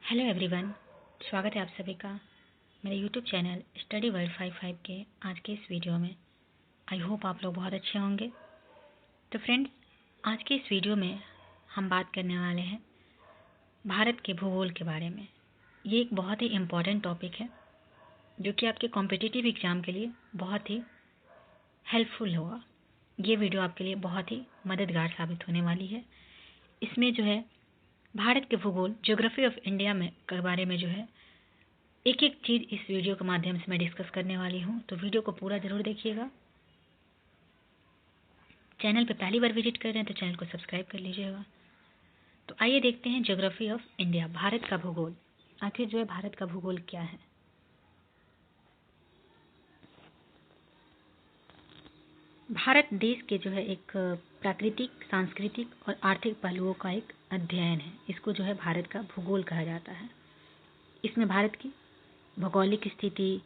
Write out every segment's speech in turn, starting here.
Hello everyone, स्वागत है आप सभी का मेरे यूट्यूब चैनल स्टडी वर्ल्ड 55 के आज के इस वीडियो में। आई होप आप लोग बहुत अच्छे होंगे। तो फ्रेंड्स, आज के इस वीडियो में हम बात करने वाले हैं भारत के भूगोल के बारे में। ये एक बहुत ही इम्पॉर्टेंट टॉपिक है जो कि आपके कॉम्पिटिटिव एग्ज़ाम के लिए बहुत ही हेल्पफुल होगा। ये वीडियो आपके लिए बहुत ही मददगार साबित होने वाली है। इसमें जो है भारत के भूगोल, ज्योग्राफी ऑफ इंडिया में के बारे में जो है एक एक चीज़ इस वीडियो के माध्यम से मैं डिस्कस करने वाली हूँ। तो वीडियो को पूरा ज़रूर देखिएगा। चैनल पे पहली बार विजिट कर रहे हैं तो चैनल को सब्सक्राइब कर लीजिएगा। तो आइए देखते हैं ज्योग्राफी ऑफ इंडिया, भारत का भूगोल। आखिर जो है भारत का भूगोल क्या है। भारत देश के जो है एक प्राकृतिक, सांस्कृतिक और आर्थिक पहलुओं का एक अध्ययन है। इसको जो है भारत का भूगोल कहा जाता है। इसमें भारत की भौगोलिक स्थिति,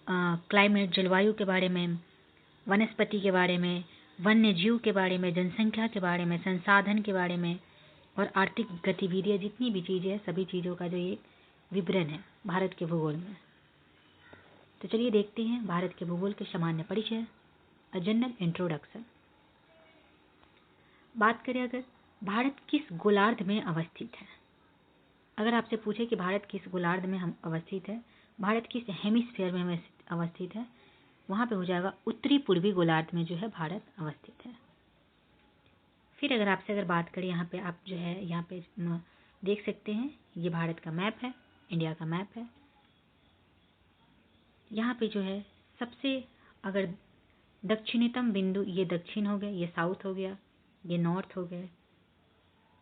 क्लाइमेट, जलवायु के बारे में, वनस्पति के बारे में, वन्य जीव के बारे में, जनसंख्या के बारे में, संसाधन के बारे में और आर्थिक गतिविधियाँ, जितनी भी चीज़ें हैं सभी चीज़ों का जो ये विवरण है भारत के भूगोल में। तो चलिए देखते हैं भारत के भूगोल के सामान्य परिचय, अ जनरल इंट्रोडक्शन। बात करें अगर भारत किस गोलार्ध में अवस्थित है। अगर आपसे पूछे कि भारत किस गोलार्ध में हम अवस्थित है, भारत किस हेमिस्फीयर में अवस्थित है, वहाँ पे हो जाएगा उत्तरी पूर्वी गोलार्ध में जो है भारत अवस्थित है। फिर अगर आपसे बात करें, यहाँ पे आप जो है यहाँ पे देख सकते हैं, ये भारत का मैप है, इंडिया का मैप है। यहाँ पे जो है सबसे अगर दक्षिणतम बिंदु, ये दक्षिण हो गया, ये साउथ हो गया, ये नॉर्थ हो गया,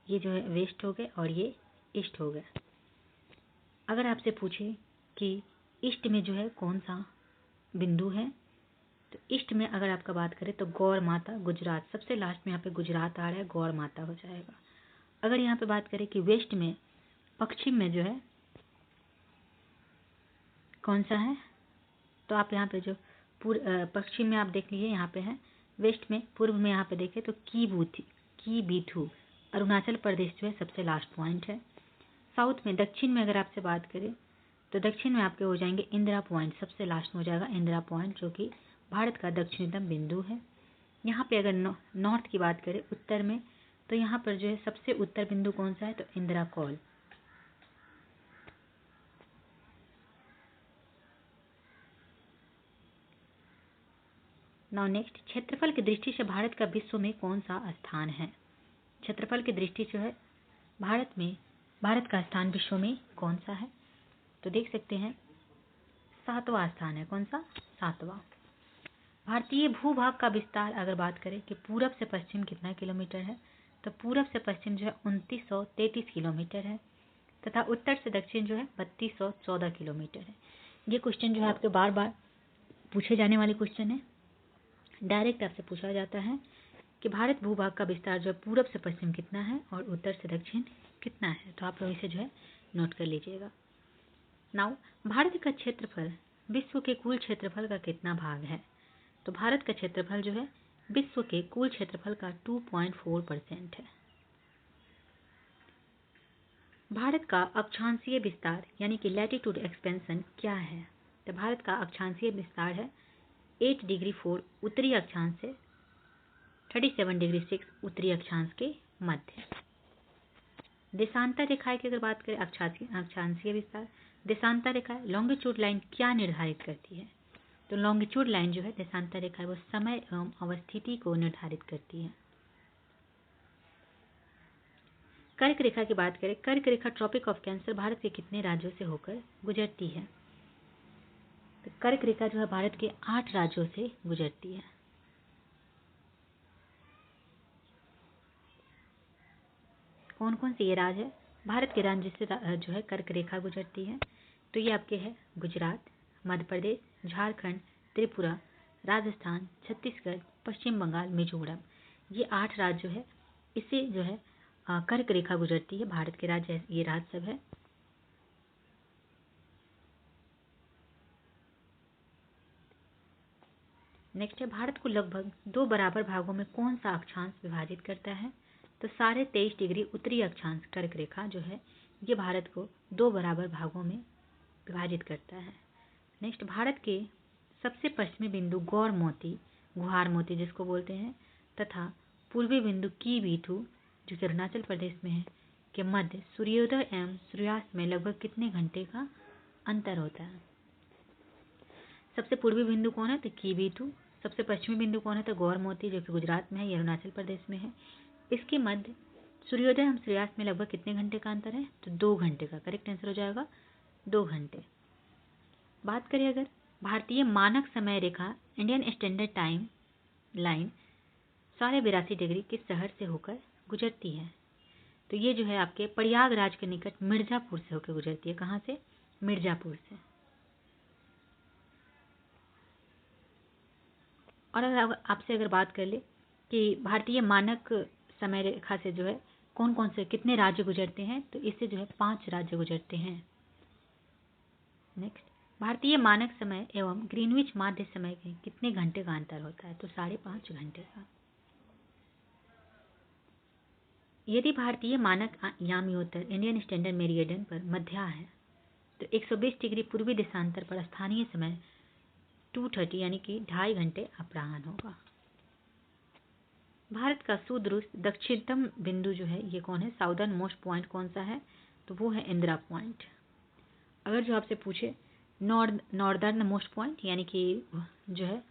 ये जो है वेस्ट हो गया और ये ईस्ट हो गया। अगर आपसे पूछे कि ईस्ट में जो है कौन सा बिंदु है, तो ईस्ट में अगर आपका बात करें तो गौर माता गुजरात, सबसे लास्ट में यहाँ पे गुजरात आ रहा है, गौर माता हो जाएगा। अगर यहाँ पे बात करें कि वेस्ट में, पश्चिम में जो है कौन सा है, तो आप यहाँ पे जो पश्चिम में आप देख लीजिए, यहाँ पे है। वेस्ट में, पूर्व में यहाँ पे देखें तो की बीथू अरुणाचल प्रदेश जो है सबसे लास्ट पॉइंट है। साउथ में, दक्षिण में अगर आपसे बात करें तो दक्षिण में आपके हो जाएंगे इंदिरा पॉइंट, सबसे लास्ट में हो जाएगा इंदिरा पॉइंट, जो कि भारत का दक्षिणतम बिंदु है। यहाँ पे अगर नॉर्थ की बात करें, उत्तर में, तो यहाँ पर जो है सबसे उत्तर बिंदु कौन सा है, तो इंदिरा कॉल। नाउ नेक्स्ट, क्षेत्रफल की दृष्टि से भारत का विश्व में कौन सा स्थान है। क्षेत्रफल की दृष्टि से है भारत का स्थान विश्व में कौन सा है, तो देख सकते हैं 7वां स्थान है। कौन सा, 7वां। भारतीय भूभाग का विस्तार अगर बात करें कि पूरब से पश्चिम कितना किलोमीटर है, तो पूरब से पश्चिम जो है 2933 किलोमीटर है, तथा उत्तर से दक्षिण जो है 3214 किलोमीटर है। ये क्वेश्चन जो है आपके बार बार पूछे जाने वाले क्वेश्चन है। डायरेक्ट आपसे पूछा जाता है कि भारत भूभाग का विस्तार जो है पूरब से पश्चिम कितना है और उत्तर से दक्षिण कितना है, तो आप लोग इसे जो है नोट कर लीजिएगा। नाउ, भारत का क्षेत्रफल विश्व के कुल क्षेत्रफल का कितना भाग है, तो भारत का क्षेत्रफल जो है विश्व के कुल क्षेत्रफल का 2.4% है। भारत का अक्षांशीय विस्तार यानी कि लैटिट्यूड एक्सपेंशन क्या है, तो भारत का अक्षांशीय विस्तार है 8 डिग्री 4 उत्तरी अक्षांश से 37 डिग्री 6 उत्तरी अक्षांश के मध्य। देशांतर रेखाएं की अगर बात करें, अक्षांशीय विस्तार, देशांतर रेखाएं लॉन्गिट्यूड लाइन क्या निर्धारित करती है, तो लॉन्गिट्यूड लाइन जो है देशांतर रेखा है वो समय एवं अवस्थिति को निर्धारित करती है। कर्क रेखा की बात करें, कर्क रेखा ट्रॉपिक ऑफ कैंसर भारत के कितने राज्यों से होकर गुजरती है, तो कर्क रेखा जो है भारत के 8 राज्यों से गुजरती है। कौन कौन से ये राज्य है, भारत के राज्य से जो है कर्क रेखा गुजरती है, तो ये आपके है गुजरात, मध्य प्रदेश, झारखंड, त्रिपुरा, राजस्थान, छत्तीसगढ़, पश्चिम बंगाल, मिजोरम। ये 8 राज्य जो है इससे जो है कर्क रेखा गुजरती है। भारत के राज्य ये राज्य सब है। नेक्स्ट है, भारत को लगभग 2 बराबर भागों में कौन सा अक्षांश विभाजित करता है, तो 23.5 डिग्री उत्तरी अक्षांश कर्क रेखा जो है ये भारत को 2 बराबर भागों में विभाजित करता है। नेक्स्ट, भारत के सबसे पश्चिमी बिंदु गौर मोती, गुहार मोती जिसको बोलते हैं, तथा पूर्वी बिंदु की बीथू जो कि अरुणाचल प्रदेश में है, के मध्य सूर्योदय एवं सूर्यास्त में लगभग कितने घंटे का अंतर होता है? सबसे पूर्वी बिंदु कौन है? तो की बीथू। सबसे पश्चिमी बिंदु कौन है? तो गौर मोती जो कि गुजरात में है, ये अरुणाचल प्रदेश में है। इसके मध्य सूर्योदय एवं सूर्यास्त में लगभग कितने घंटे का अंतर है? तो 2 घंटे का। करेक्ट आंसर हो जाएगा 2 घंटे। बात करें अगर भारतीय मानक समय रेखा इंडियन स्टैंडर्ड टाइम लाइन 82.5 किस शहर से होकर गुजरती है? तो ये जो है आपके प्रयागराज के निकट मिर्जापुर से होकर गुजरती है। कहाँ से? मिर्जापुर से। और अगर आपसे अगर बात कर ले कि भारतीय मानक समय रेखा से जो है कौन कौन से कितने राज्य गुजरते हैं, तो इससे जो है 5 राज्य गुजरते हैं। नेक्स्ट, भारतीय मानक समय एवं ग्रीनविच माध्य समय के कितने घंटे का अंतर होता है? तो 5.5 घंटे का। यदि भारतीय मानक याम्योत्तर इंडियन स्टैंडर्ड मेरिडियन पर मध्या है तो 120 डिग्री पूर्वी देशांतर पर स्थानीय समय 2:30 यानी कि 2.5 घंटे अपराह्न होगा। भारत का सुदूर दक्षिणतम बिंदु जो है ये कौन है? साउदर्न मोस्ट पॉइंट कौन सा है? तो वो है इंदिरा पॉइंट। अगर जो आपसे पूछे नॉर्दर्न मोस्ट पॉइंट यानी कि जो है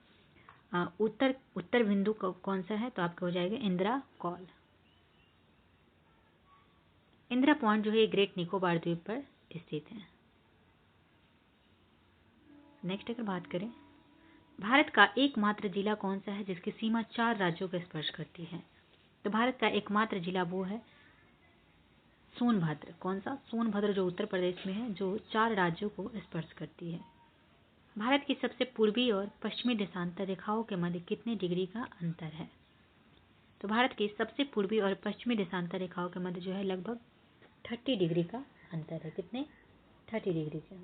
उत्तर बिंदु कौन सा है, तो आपका हो जाएगा इंदिरा कॉल। इंदिरा पॉइंट जो है ग्रेट निकोबार द्वीप पर स्थित है। नेक्स्ट अगर बात करें, भारत का एकमात्र जिला कौन सा है जिसकी सीमा 4 राज्यों को स्पर्श करती है? तो भारत का एकमात्र जिला वो है सोनभद्र। कौन सा? सोनभद्र जो उत्तर प्रदेश में है, जो 4 राज्यों को स्पर्श करती है। भारत की सबसे पूर्वी और पश्चिमी देशांतर रेखाओं के मध्य कितने डिग्री का अंतर है? तो भारत की सबसे पूर्वी और पश्चिमी देशांतर रेखाओं के मध्य जो है लगभग 30 डिग्री का अंतर है। कितने? 30 डिग्री का।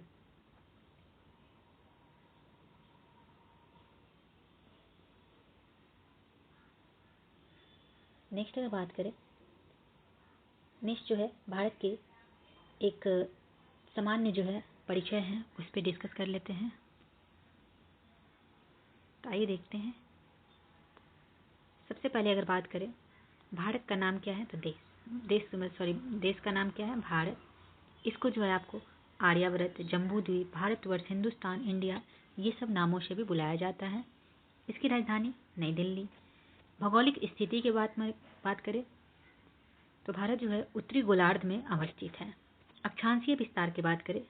नेक्स्ट अगर बात करें, नेक्स्ट जो है भारत के एक सामान्य जो है परिचय है उस पर डिस्कस कर लेते हैं। तो आइए देखते हैं। सबसे पहले अगर बात करें भारत का नाम क्या है, तो देश का नाम क्या है? भारत। इसको जो है आपको आर्यावर्त, जम्बूद्वीप, भारतवर्ष, हिंदुस्तान, इंडिया ये सब नामों से भी बुलाया जाता है। इसकी राजधानी नई दिल्ली। भौगोलिक स्थिति के बात करें तो भारत जो है उत्तरी गोलार्ध में अवस्थित है। अक्षांशीय विस्तार की बात करें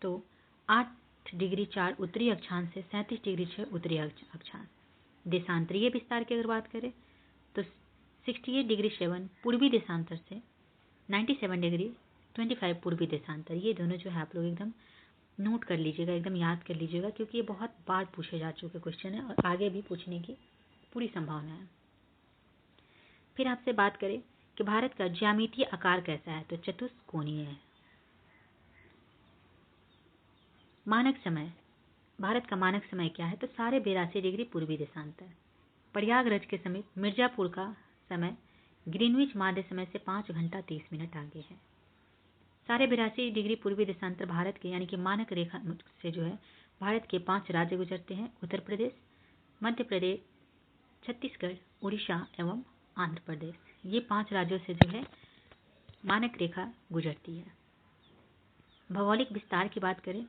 तो 8 डिग्री 4 उत्तरी अक्षांश से 37 डिग्री 6 उत्तरी अक्षांश। देशांतरीय विस्तार की अगर बात करें तो 68 डिग्री 7 पूर्वी देशांतर से 97 डिग्री 25 पूर्वी देशांतर। ये दोनों जो है आप लोग एकदम नोट कर लीजिएगा, एकदम याद कर लीजिएगा, क्योंकि ये बहुत बार पूछे जा चुके क्वेश्चन है और आगे भी पूछने की पूरी संभावना है। फिर आपसे बात करें कि भारत का ज्यामितीय आकार कैसा है, तो चतुष्कोणीय है। मानक समय, भारत का मानक समय क्या है, तो 82.5 डिग्री पूर्वी देशांतर। प्रयागराज के समीप मिर्जापुर का समय ग्रीनविच माध्य समय से 5 घंटा 30 मिनट आगे है। 82.5 डिग्री पूर्वी देशांतर भारत के यानी कि मानक रेखा से जो है भारत के 5 राज्य गुजरते हैं: उत्तर प्रदेश, मध्य प्रदेश, छत्तीसगढ़, उड़ीसा एवं आंध्र प्रदेश। ये 5 राज्यों से जो है मानक रेखा गुजरती है। भौगोलिक विस्तार की बात करें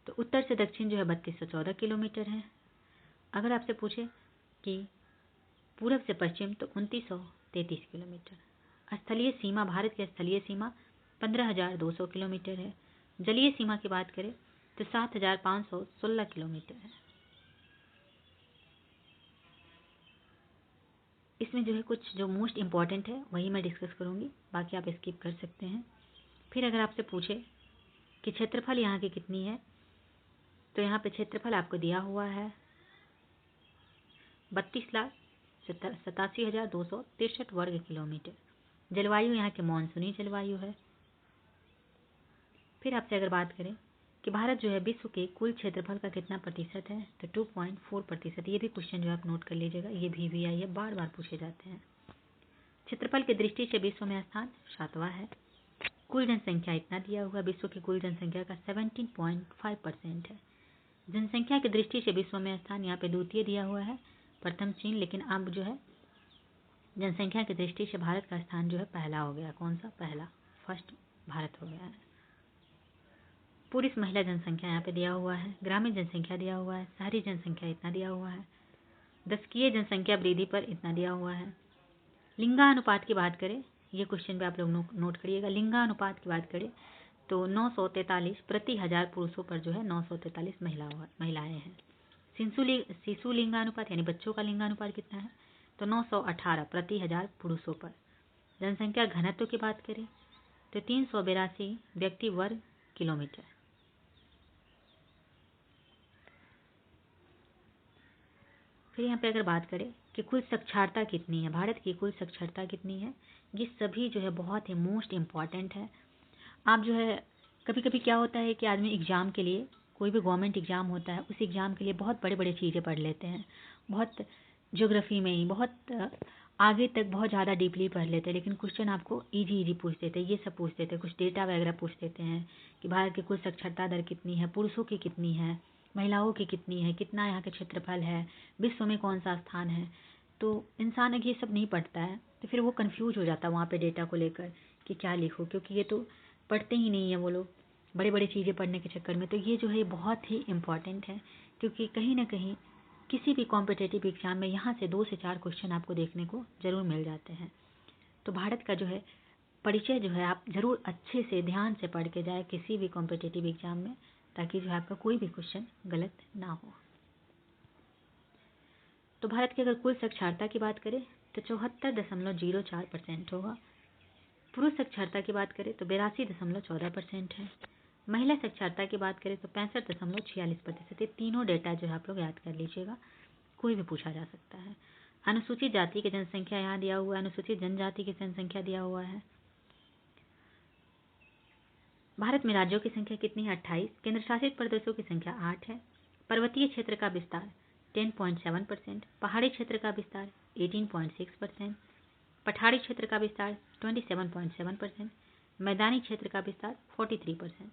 तो उत्तर से दक्षिण जो है 3214 किलोमीटर है। अगर आपसे पूछे कि पूरब से पश्चिम तो 2933 किलोमीटर। स्थलीय सीमा, भारत की स्थलीय सीमा 15,200 किलोमीटर है। जलीय सीमा की बात करें तो 7,516 किलोमीटर है। इसमें जो है कुछ जो मोस्ट इम्पॉर्टेंट है वही मैं डिस्कस करूँगी, बाकी आप स्किप कर सकते हैं। फिर अगर आपसे पूछे कि क्षेत्रफल यहाँ की कितनी है, तो यहाँ पे क्षेत्रफल आपको दिया हुआ है 32,87,263 वर्ग किलोमीटर। जलवायु यहाँ की मानसूनी जलवायु है। फिर आपसे अगर बात करें कि भारत जो है विश्व के कुल क्षेत्रफल का कितना प्रतिशत है, तो 2.4%। ये भी क्वेश्चन जो आप नोट कर लीजिएगा, ये भी आई है, बार बार पूछे जाते हैं। क्षेत्रफल की दृष्टि से विश्व में स्थान 7वां है। कुल जनसंख्या इतना दिया हुआ, विश्व की कुल जनसंख्या का 17.5% है। जनसंख्या की दृष्टि से विश्व में स्थान यहाँ पे द्वितीय दिया हुआ है, प्रथम चीन, लेकिन अब जो है जनसंख्या की दृष्टि से भारत का स्थान जो है पहला हो गया। कौन सा? पहला, फर्स्ट भारत हो गया है। पुरुष महिला जनसंख्या यहाँ पे दिया हुआ है, ग्रामीण जनसंख्या दिया हुआ है, शहरी जनसंख्या इतना दिया हुआ है, दशकीय जनसंख्या वृद्धि पर इतना दिया हुआ है। लिंगानुपात की बात करें, ये क्वेश्चन भी आप लोग नोट करिएगा। लिंगानुपात की बात करें तो 943 प्रति हजार पुरुषों पर जो है 943 महिलाएं हैं। शिशु लिंगानुपात यानी बच्चों का लिंगानुपात कितना है? तो 918 प्रति हजार पुरुषों पर। जनसंख्या घनत्व की बात करें तो 382 व्यक्ति वर्ग किलोमीटर। फिर यहाँ पे अगर बात करें कि कुल साक्षरता कितनी है, भारत की कुल साक्षरता कितनी है, ये सभी जो है बहुत ही मोस्ट इम्पॉर्टेंट है। आप जो है कभी कभी क्या होता है कि आदमी एग्ज़ाम के लिए, कोई भी गवर्नमेंट एग्ज़ाम होता है, उस एग्ज़ाम के लिए बहुत बड़े बड़े चीज़ें पढ़ लेते हैं, बहुत ज्योग्राफी में ही बहुत आगे तक बहुत ज़्यादा डीपली पढ़ लेते हैं, लेकिन क्वेश्चन आपको इजी पूछ देते हैं, ये सब पूछ देते हैं, कुछ डेटा वगैरह पूछ देते हैं कि भारत की कुल साक्षरता दर कितनी है, पुरुषों की कितनी है, महिलाओं की कितनी है, कितना यहाँ का क्षेत्रफल है, विश्व में कौन सा स्थान है। तो इंसान अगर ये सब नहीं पढ़ता है तो फिर वो कंफ्यूज हो जाता है वहाँ पे डेटा को लेकर कि क्या लिखो, क्योंकि ये तो पढ़ते ही नहीं है वो लोग बड़े बड़े चीज़ें पढ़ने के चक्कर में। तो ये जो है बहुत ही इम्पॉर्टेंट है, क्योंकि कहीं ना कहीं किसी भी कॉम्पिटेटिव एग्जाम में यहाँ से 2 से 4 क्वेश्चन आपको देखने को ज़रूर मिल जाते हैं। तो भारत का जो है परिचय जो है आप ज़रूर अच्छे से ध्यान से पढ़ के जाए किसी भी कॉम्पिटेटिव एग्जाम में, ताकि जो है आपका कोई भी क्वेश्चन गलत ना हो। तो भारत की अगर कुल साक्षरता की बात करें तो 74.04% होगा। पुरुष साक्षरता की बात करें तो 82.14% है। महिला साक्षरता की बात करें तो 65.46%। ये तीनों डेटा जो है आप लोग याद कर लीजिएगा, कोई भी पूछा जा सकता है। अनुसूचित जाति की जनसंख्या यहाँ दिया हुआ है, अनुसूचित जनजाति की जनसंख्या दिया हुआ है। भारत में राज्यों की संख्या कितनी है? 28। केंद्र शासित प्रदेशों की संख्या 8 है। पर्वतीय क्षेत्र का विस्तार 10.7%, पहाड़ी क्षेत्र का विस्तार 18.6%, पठारी क्षेत्र का विस्तार 27.7%, मैदानी क्षेत्र का विस्तार 43%।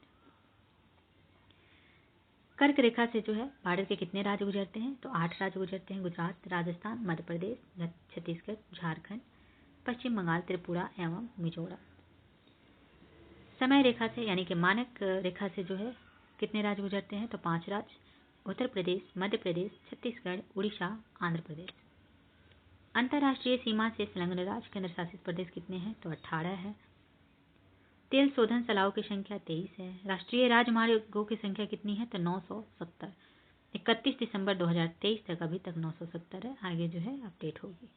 कर्क रेखा से जो है भारत के कितने राज्य गुजरते हैं? तो 8 राज्य गुजरते हैं। गुजरात, राजस्थान, मध्य प्रदेश, छत्तीसगढ़, झारखंड, पश्चिम बंगाल, त्रिपुरा एवं मिजोरम। समय रेखा से यानी कि मानक रेखा से जो है कितने राज्य गुजरते हैं? तो 5 राज्य, उत्तर प्रदेश, मध्य प्रदेश, छत्तीसगढ़, उड़ीसा, आंध्र प्रदेश। अंतर्राष्ट्रीय सीमा से संलग्न राज्य केंद्र शासित प्रदेश कितने हैं? तो 18 है। तेल शोधन सलाहों की संख्या 23 है। राष्ट्रीय राजमार्गों की संख्या कितनी है? तो 970। 31 दिसंबर 2023 तक अभी तक 970 है, आगे जो है अपडेट होगी।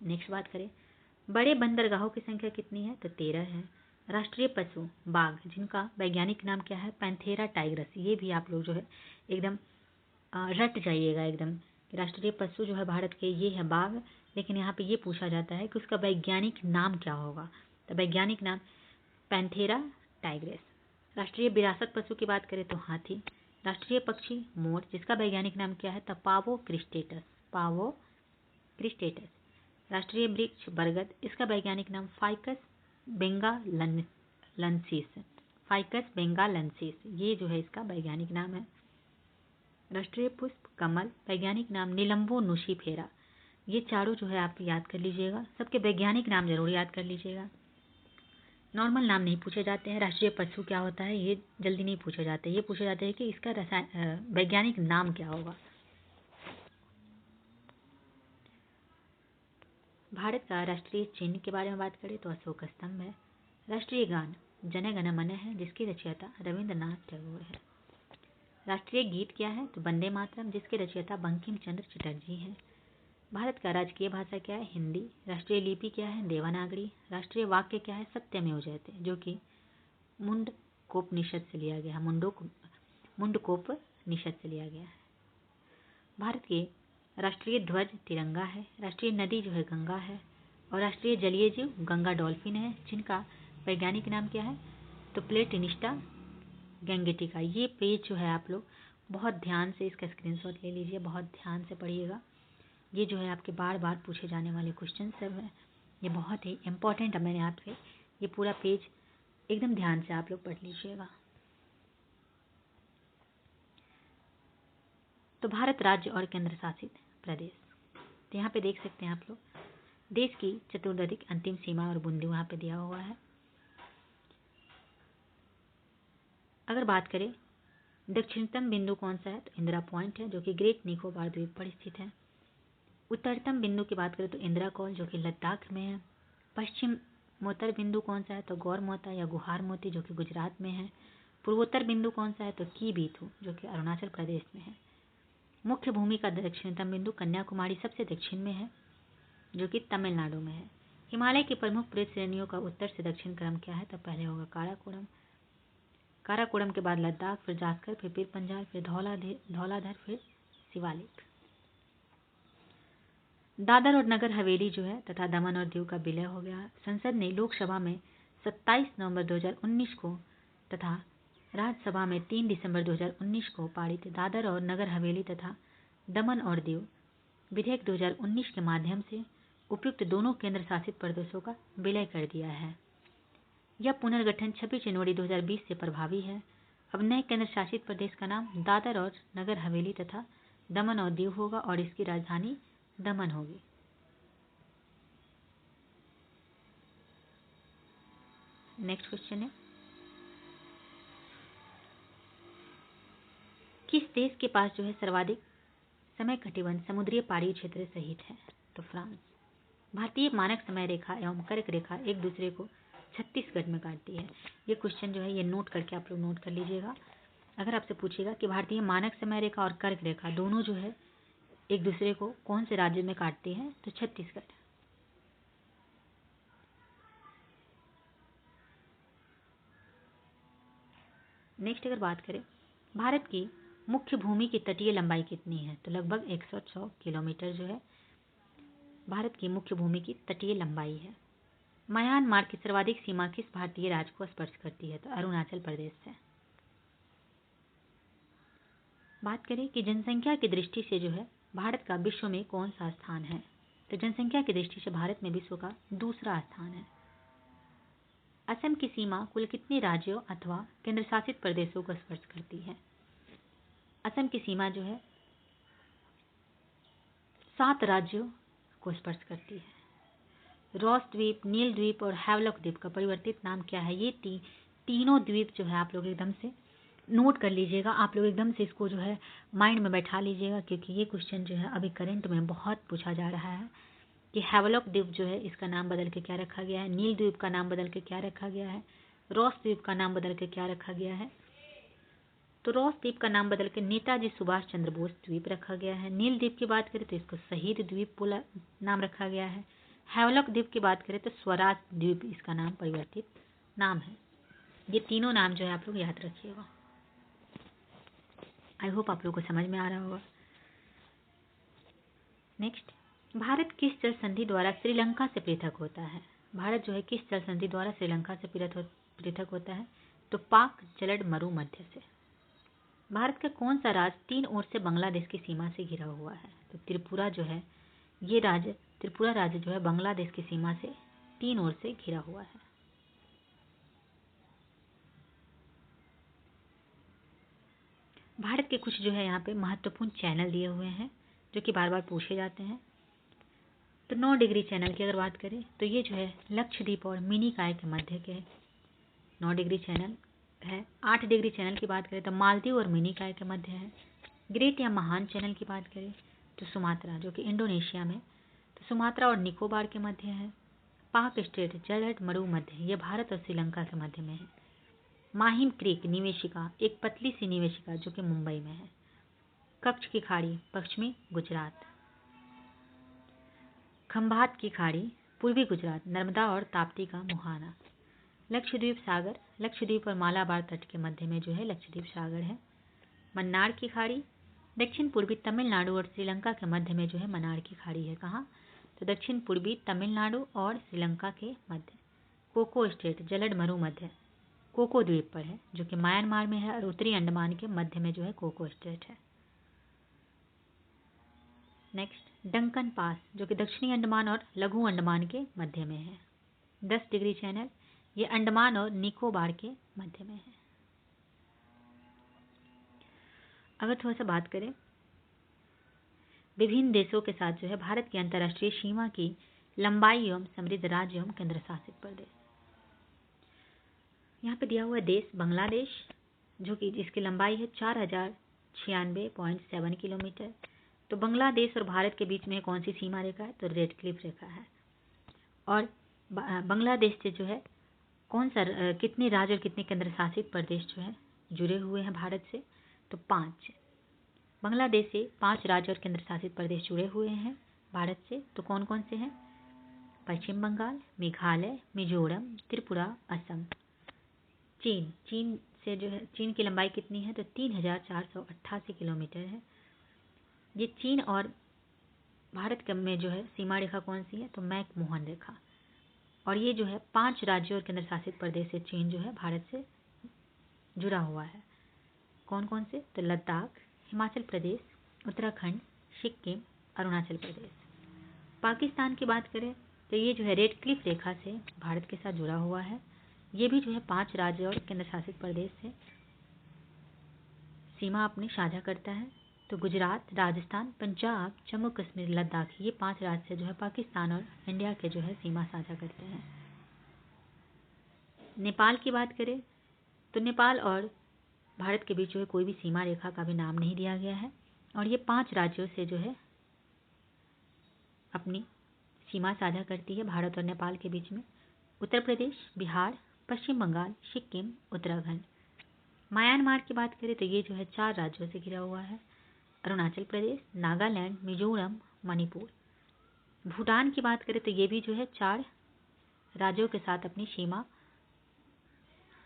नेक्स्ट बात करें, बड़े बंदरगाहों की संख्या कितनी है? तो 13 है। राष्ट्रीय पशु बाघ, जिनका वैज्ञानिक नाम क्या है? Panthera tigris. ये भी आप लोग जो है एकदम रट जाइएगा एकदम। राष्ट्रीय पशु जो है भारत के ये है बाघ, लेकिन यहाँ पे ये पूछा जाता है कि उसका वैज्ञानिक नाम क्या होगा। तो वैज्ञानिक नाम पैंथेरा टाइग्रेस। राष्ट्रीय विरासत पशु की बात करें तो हाथी। राष्ट्रीय पक्षी मोर, जिसका वैज्ञानिक नाम क्या है? तो पावो क्रिस्टेटस। पावो क्रिस्टेटस। राष्ट्रीय वृक्ष बरगद, इसका वैज्ञानिक नाम फाइकस बेंगालेंसिस। फाइकस बेंगालेंसिस, ये जो है इसका वैज्ञानिक नाम है। राष्ट्रीय पुष्प कमल, वैज्ञानिक नाम निलंबो नुशिफेरा। ये चारों जो है आप याद कर लीजिएगा, सबके वैज्ञानिक नाम जरूर याद कर लीजिएगा। नॉर्मल नाम नहीं पूछे जाते हैं। राष्ट्रीय पशु क्या होता है ये जल्दी नहीं पूछे जाते, ये पूछे जाते हैं कि इसका वैज्ञानिक नाम क्या होगा। भारत का राष्ट्रीय चिन्ह के बारे में बात करें तो अशोक स्तंभ है। राष्ट्रीय गान जन गण मन है, जिसकी रचयिता रविंद्रनाथ टैगोर है। राष्ट्रीय गीत क्या है? तो वंदे मातरम, जिसके रचयिता बंकिम चंद्र चटर्जी हैं। भारत का राजकीय भाषा क्या है? हिंदी। राष्ट्रीय लिपि क्या है? देवनागरी। राष्ट्रीय वाक्य क्या है? सत्यमेव जयते, जो कि मुंडकोपनिषद से लिया गया है। मुंडकोपनिषद से लिया गया है। भारत के राष्ट्रीय ध्वज तिरंगा है। राष्ट्रीय नदी जो है गंगा है। और राष्ट्रीय जलीय जीव गंगा डॉल्फिन है, जिनका वैज्ञानिक नाम क्या है? तो प्लेटिनिस्टा गैंगेटिका। ये पेज जो है आप लोग बहुत ध्यान से इसका स्क्रीनशॉट ले लीजिए, बहुत ध्यान से पढ़िएगा। ये जो है आपके बार बार पूछे जाने वाले क्वेश्चन सब है। ये बहुत ही इम्पोर्टेंट है, मैंने आपसे ये पूरा पेज एकदम ध्यान से आप लोग पढ़ लीजिएगा। तो भारत राज्य और केंद्र शासित प्रदेश, तो यहाँ पे देख सकते हैं आप लोग देश की चतुर्दिक अंतिम सीमा और बिंदु वहाँ पे दिया हुआ है। अगर बात करें दक्षिणतम बिंदु कौन सा है, तो इंदिरा पॉइंट है जो कि ग्रेट निकोबार द्वीप पर स्थित है। उत्तरतम बिंदु की बात करें तो इंदिरा कॉल जो कि लद्दाख में है। पश्चिमोत्तर बिंदु कौन सा है, तो गौर मोता या गुहार मोती जो कि गुजरात में है। पूर्वोत्तर बिंदु कौन सा है, तो की बीथू जो कि अरुणाचल प्रदेश में है। मुख्य भूमि का दक्षिणतम बिंदु कन्याकुमारी सबसे दक्षिण में है जो कि तमिलनाडु में है। हिमालय की प्रमुख पर्वत श्रेणियों का उत्तर से दक्षिण क्रम क्या है, तो पहले होगा काराकोरम, काराकोरम के बाद लद्दाख, फिर जास्कर, फिर पीर पंजाल, फिर धौलाधर, फिर शिवालिक। दादर और नगर हवेली जो है तथा दमन और दीव का विलय हो गया। संसद ने लोकसभा में 27 नवंबर 2019 को तथा राज्यसभा में 3 दिसंबर 2019 को पारित दादर और नगर हवेली तथा दमन और दीव विधेयक 2019 के माध्यम से उपयुक्त दोनों केंद्र शासित प्रदेशों का विलय कर दिया है। यह पुनर्गठन 26 जनवरी 2020 से प्रभावी है। अब नए केंद्र शासित प्रदेश का नाम दादर और नगर हवेली तथा दमन और दीव होगा और इसकी राजधानी दमन होगी। नेक्स्ट क्वेश्चन है, किस देश के पास जो है सर्वाधिक समय कटिबंध समुद्रीय पहाड़ी क्षेत्र सहित है, तो फ्रांस। भारतीय मानक समय रेखा एवं कर्क रेखा एक दूसरे को छत्तीसगढ़ में काटती है। ये क्वेश्चन जो है ये नोट करके आप लोग नोट कर लीजिएगा। अगर आपसे पूछेगा कि भारतीय मानक समय रेखा और कर्क रेखा दोनों जो है एक दूसरे को कौन से राज्य में काटती है, तो छत्तीसगढ़। नेक्स्ट अगर बात करें भारत की मुख्य भूमि की तटीय लंबाई कितनी है, तो लगभग 106 किलोमीटर जो है भारत की मुख्य भूमि की तटीय लंबाई है। म्यांमार की सर्वाधिक सीमा किस भारतीय राज्य को स्पर्श करती है, तो अरुणाचल प्रदेश से। बात करें कि जनसंख्या की दृष्टि से जो है भारत का विश्व में कौन सा स्थान है, तो जनसंख्या की दृष्टि से भारत में विश्व का दूसरा स्थान है। असम की सीमा कुल कितने राज्यों अथवा केंद्र शासित प्रदेशों को स्पर्श करती है, असम की सीमा जो है 7 राज्यों को स्पर्श करती है। रॉस द्वीप, नील द्वीप और हैवलॉक द्वीप का परिवर्तित नाम क्या है, ये तीनों द्वीप जो है आप लोग एकदम से नोट कर लीजिएगा। आप लोग एकदम से इसको जो है माइंड में बैठा लीजिएगा, क्योंकि ये क्वेश्चन जो है अभी करंट में बहुत पूछा जा रहा है कि हैवलॉक द्वीप जो है इसका नाम बदल के क्या रखा गया है, नील द्वीप का नाम बदल के क्या रखा गया है, रॉस द्वीप का नाम बदल के क्या रखा गया है। तो रॉस द्वीप का नाम बदल के नेताजी सुभाष चंद्र बोस द्वीप रखा गया है। नील द्वीप की बात करें तो इसको शहीद द्वीप बोला नाम रखा गया है। हैवलॉक द्वीप की बात करें तो स्वराज द्वीप इसका नाम परिवर्तित नाम है। ये तीनों नाम जो है आप लोग याद रखिएगा। आई होप आप लोग को समझ में आ रहा होगा। नेक्स्ट, भारत किस जल संधि द्वारा श्रीलंका से पृथक होता है, भारत जो है किस जल संधि द्वारा श्रीलंका से पृथक होता है, तो पाक जलड मरु मध्य से। भारत का कौन सा राज्य 3 ओर से बांग्लादेश की सीमा से घिरा हुआ है, तो त्रिपुरा जो है ये राज्य, त्रिपुरा राज्य जो है बांग्लादेश की सीमा से 3 ओर से घिरा हुआ है। भारत के कुछ जो है यहाँ पे महत्वपूर्ण चैनल दिए हुए हैं जो कि बार बार पूछे जाते हैं। तो 9 डिग्री चैनल की अगर बात करें तो ये जो है लक्षद्वीप और मिनिकॉय के मध्य के 9 डिग्री चैनल है। 8 डिग्री चैनल की बात करें तो मालदीव और मिनिकॉय के मध्य है। ग्रेट या महान चैनल की बात करें तो सुमात्रा जो कि इंडोनेशिया में, तो सुमात्रा और निकोबार के मध्य है। पाक स्ट्रेट जलड मरु मध्य ये भारत और श्रीलंका के मध्य में है। माहिम क्रीक निवेशिका एक पतली सी निवेशिका जो कि मुंबई में है। कच्छ की खाड़ी पश्चिमी गुजरात। खंभात की खाड़ी पूर्वी गुजरात, नर्मदा और ताप्ती का मुहाना। लक्षद्वीप सागर, लक्षद्वीप और मालाबार तट के मध्य में जो है लक्षद्वीप सागर है। मन्नार की खाड़ी दक्षिण पूर्वी तमिलनाडु और श्रीलंका के मध्य में जो है मन्नार की खाड़ी है। कहाँ, तो दक्षिण पूर्वी तमिलनाडु और श्रीलंका के मध्य। कोको स्टेट जलड मरु मध्य कोको द्वीप पर है जो कि म्यांमार में है और उत्तरी अंडमान के मध्य में जो है कोको स्टेट है। नेक्स्ट, डंकन पास, जो कि दक्षिणी अंडमान और लघु अंडमान के मध्य में है। 10 डिग्री चैनल, ये अंडमान और निकोबार के मध्य में है। अगर थोड़ा सा बात करें विभिन्न देशों के साथ जो है भारत की अंतर्राष्ट्रीय सीमा की लंबाई एवं समृद्ध राज्य एवं केंद्र शासित प्रदेश, यहाँ पे दिया हुआ देश बांग्लादेश, जो कि जिसकी लंबाई है 4096.7 किलोमीटर। तो बांग्लादेश और भारत के बीच में कौन सी सीमा रेखा है? तो रेड क्लिफ रेखा है। और बांग्लादेश से जो है कौन सा कितने राज्य और कितने केंद्र शासित प्रदेश जो है जुड़े हुए हैं भारत से? तो 5। बांग्लादेश से 5 राज्य और केंद्र शासित प्रदेश जुड़े हुए हैं भारत से। तो कौन कौन से हैं? पश्चिम बंगाल, मेघालय, मिजोरम, त्रिपुरा, असम। चीन से जो है चीन की लंबाई कितनी है? तो 3488 किलोमीटर है। ये चीन और भारत में जो है सीमा रेखा कौन सी है? तो मैक-मोहन रेखा। और ये जो है 5 राज्यों और केंद्र शासित प्रदेश से चीन जो है भारत से जुड़ा हुआ है। कौन कौन से? तो लद्दाख, हिमाचल प्रदेश, उत्तराखंड, सिक्किम, अरुणाचल प्रदेश। पाकिस्तान की बात करें तो ये जो है रेड क्लिफ रेखा से भारत के साथ जुड़ा हुआ है। ये भी जो है 5 राज्य और केंद्र शासित प्रदेश से सीमा अपनी साझा करता है। तो गुजरात, राजस्थान, पंजाब, जम्मू कश्मीर, लद्दाख, ये 5 राज्य से जो है पाकिस्तान और इंडिया के जो है सीमा साझा करते हैं। नेपाल की बात करें तो नेपाल और भारत के बीच जो है कोई भी सीमा रेखा का भी नाम नहीं दिया गया है। और ये 5 राज्यों से जो है अपनी सीमा साझा करती है भारत और नेपाल के बीच में। उत्तर प्रदेश, बिहार, पश्चिम बंगाल, सिक्किम, उत्तराखंड। म्यांमार की बात करें तो ये जो है 4 राज्यों से घिरा हुआ है। अरुणाचल प्रदेश, नागालैंड, मिजोरम, मणिपुर। भूटान की बात करें तो ये भी जो है 4 राज्यों के साथ अपनी सीमा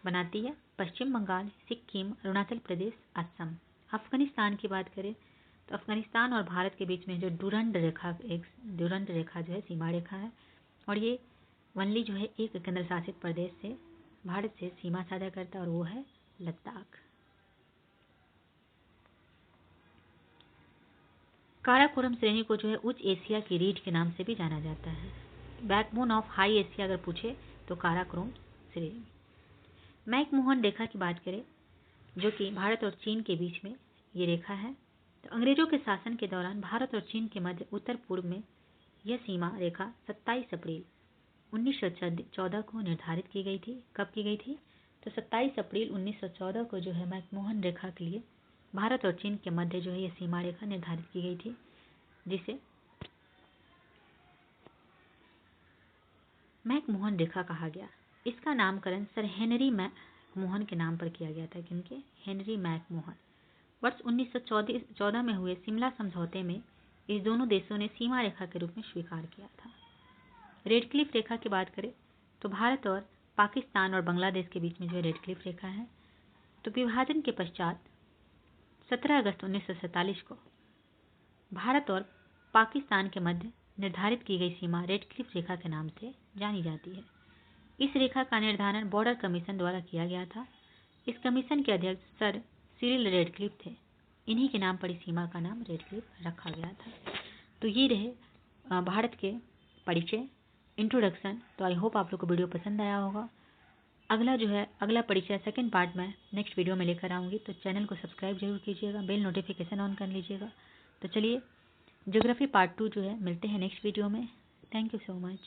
बनाती है। पश्चिम बंगाल, सिक्किम, अरुणाचल प्रदेश, असम। अफगानिस्तान की बात करें तो अफगानिस्तान और भारत के बीच में जो डुरंड रेखा जो है सीमा रेखा है। और ये वनली जो है एक केंद्र शासित प्रदेश से भारत से सीमा साझा करता है और वो है लद्दाख। काराकोरम श्रेणी को जो है उच्च एशिया की रीढ़ के नाम से भी जाना जाता है। बैकबोन ऑफ हाई एशिया अगर पूछे तो काराकोरम श्रेणी। मैक-मोहन रेखा की बात करें जो कि भारत और चीन के बीच में ये रेखा है। तो अंग्रेजों के शासन के दौरान भारत और चीन के मध्य उत्तर पूर्व में यह सीमा रेखा 27 अप्रैल 1914 को निर्धारित की गई थी। कब की गई थी? तो 27 अप्रैल 1914 को जो है मैक-मोहन रेखा के लिए भारत और चीन के मध्य जो है यह सीमा रेखा निर्धारित की गई थी, जिसे मैक-मोहन रेखा कहा गया। इसका नामकरण सर हेनरी मैक-मोहन के नाम पर किया गया था। किनके? हेनरी मैक-मोहन। वर्ष 1914 में हुए शिमला समझौते में इस दोनों देशों ने सीमा रेखा के रूप में स्वीकार किया था। रेड क्लिफ रेखा की बात करें तो भारत और पाकिस्तान और बांग्लादेश के बीच में जो रेड क्लिफ रेखा है। तो विभाजन के पश्चात 17 अगस्त 1947 को भारत और पाकिस्तान के मध्य निर्धारित की गई सीमा रेड क्लिफ रेखा के नाम से जानी जाती है। इस रेखा का निर्धारण बॉर्डर कमीशन द्वारा किया गया था। इस कमीशन के अध्यक्ष सर सिरिल रेडक्लिफ थे। इन्हीं के नाम पर इस सीमा का नाम रेड क्लिफ रखा गया था। तो ये रहे भारत के परिचय, इंट्रोडक्शन। तो आई होप आप लोग को वीडियो पसंद आया होगा। अगला परिचय सेकंड पार्ट में नेक्स्ट वीडियो में लेकर आऊँगी। तो चैनल को सब्सक्राइब जरूर कीजिएगा, बेल नोटिफिकेशन ऑन कर लीजिएगा। तो चलिए ज्योग्राफी पार्ट 2 जो है मिलते हैं नेक्स्ट वीडियो में। Thank you so much.